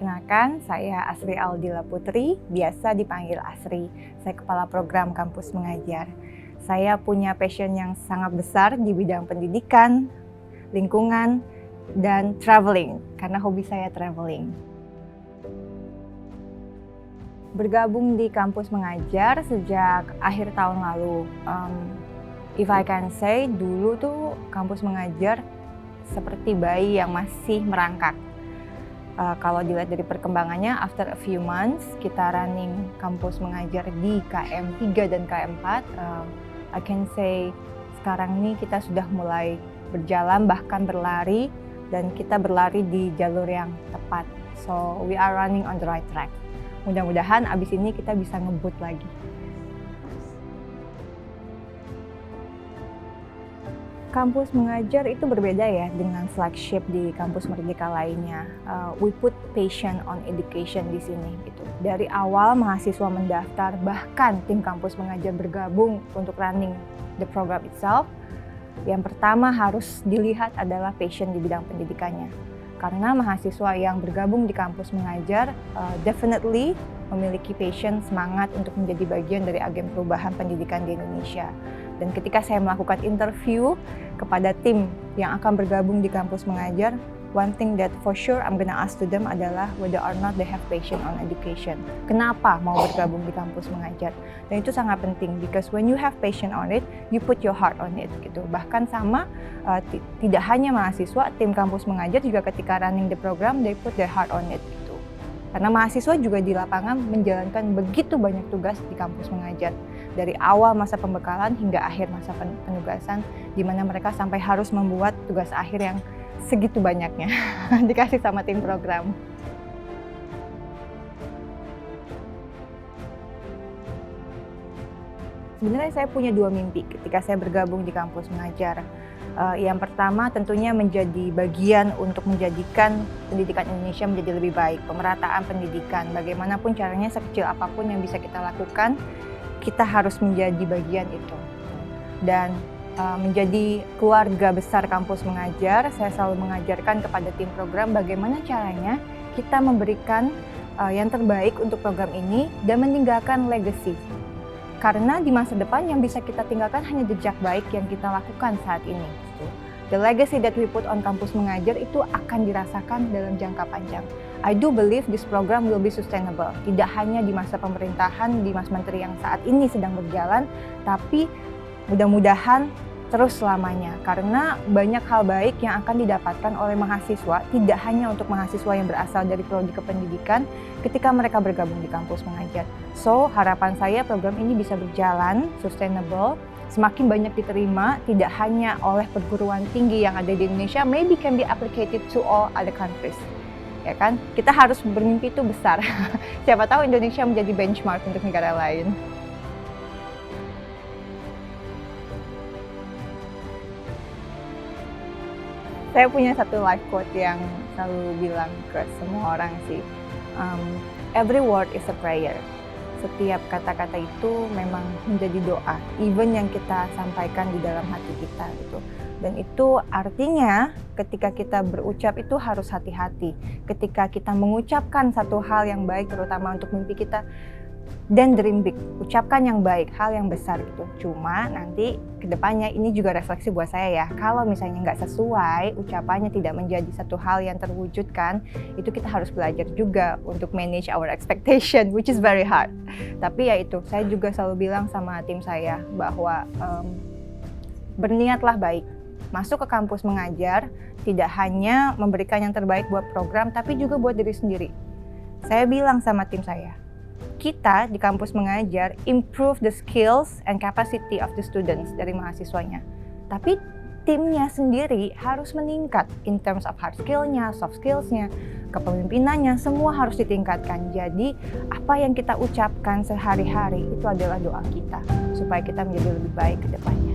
Perkenalkan, saya Asri Aldila Putri, biasa dipanggil Asri. Saya Kepala Program Kampus Mengajar. Saya punya passion yang sangat besar di bidang pendidikan, lingkungan, dan traveling, karena hobi saya traveling. Bergabung di Kampus Mengajar sejak akhir tahun lalu. If I can say, dulu tuh Kampus Mengajar seperti bayi yang masih merangkak. Kalau dilihat dari perkembangannya, after a few months kita running Kampus Mengajar di KM 3 dan KM 4, I can say sekarang ini kita sudah mulai berjalan, bahkan berlari, dan kita berlari di jalur yang tepat. So we are running on the right track. Mudah-mudahan abis ini kita bisa ngebut lagi. Kampus Mengajar itu berbeda ya dengan flagship di kampus merdeka lainnya. We put passion on education di sini gitu. Dari awal mahasiswa mendaftar, bahkan tim Kampus Mengajar bergabung untuk running the program itself, yang pertama harus dilihat adalah passion di bidang pendidikannya. Karena mahasiswa yang bergabung di Kampus Mengajar definitely memiliki passion, semangat untuk menjadi bagian dari agen perubahan pendidikan di Indonesia. Dan ketika saya melakukan interview kepada tim yang akan bergabung di Kampus Mengajar, one thing that for sure I'm gonna ask to them adalah whether or not they have passion on education. Kenapa mau bergabung di Kampus Mengajar? Dan itu sangat penting, because when you have passion on it, you put your heart on it gitu. Bahkan sama tidak hanya mahasiswa, tim Kampus Mengajar juga ketika running the program, they put their heart on it gitu. Karena mahasiswa juga di lapangan menjalankan begitu banyak tugas di Kampus Mengajar. Dari awal masa pembekalan hingga akhir masa penugasan, di mana mereka sampai harus membuat tugas akhir yang segitu banyaknya dikasih sama tim program. Sebenarnya saya punya dua mimpi ketika saya bergabung di Kampus Mengajar. Yang pertama tentunya menjadi bagian untuk menjadikan pendidikan Indonesia menjadi lebih baik, pemerataan pendidikan, bagaimanapun caranya, sekecil apapun yang bisa kita lakukan, kita harus menjadi bagian itu. Dan menjadi keluarga besar Kampus Mengajar, saya selalu mengajarkan kepada tim program bagaimana caranya kita memberikan yang terbaik untuk program ini dan meninggalkan legacy. Karena di masa depan yang bisa kita tinggalkan hanya jejak baik yang kita lakukan saat ini. The legacy that we put on Kampus Mengajar itu akan dirasakan dalam jangka panjang. I do believe this program will be sustainable. Tidak hanya di masa pemerintahan di Mas Menteri yang saat ini sedang berjalan, tapi mudah-mudahan terus selamanya. Karena banyak hal baik yang akan didapatkan oleh mahasiswa, tidak hanya untuk mahasiswa yang berasal dari prodi kependidikan ketika mereka bergabung di Kampus Mengajar. So, harapan saya program ini bisa berjalan, sustainable, semakin banyak diterima, tidak hanya oleh perguruan tinggi yang ada di Indonesia, maybe can be applicated to all other countries. Ya kan? Kita harus bermimpi itu besar. Siapa tahu Indonesia menjadi benchmark untuk negara lain. Saya punya satu life quote yang selalu bilang ke semua orang sih. Every word is a prayer. Setiap kata-kata itu memang menjadi doa, even yang kita sampaikan di dalam hati kita gitu. Dan itu artinya ketika kita berucap itu harus hati-hati. Ketika kita mengucapkan satu hal yang baik, terutama untuk mimpi kita, dan dream big, ucapkan yang baik, hal yang besar gitu. Cuma nanti kedepannya ini juga refleksi buat saya ya, kalau misalnya nggak sesuai, ucapannya tidak menjadi satu hal yang terwujudkan, itu kita harus belajar juga untuk manage our expectation, which is very hard. Tapi ya itu, saya juga selalu bilang sama tim saya bahwa berniatlah baik. Masuk ke Kampus Mengajar tidak hanya memberikan yang terbaik buat program, tapi juga buat diri sendiri. Saya bilang sama tim saya, kita di Kampus Mengajar improve the skills and capacity of the students dari mahasiswanya. Tapi timnya sendiri harus meningkat in terms of hard skill-nya, soft skills-nya, kepemimpinannya, semua harus ditingkatkan. Jadi apa yang kita ucapkan sehari-hari itu adalah doa kita supaya kita menjadi lebih baik ke depannya.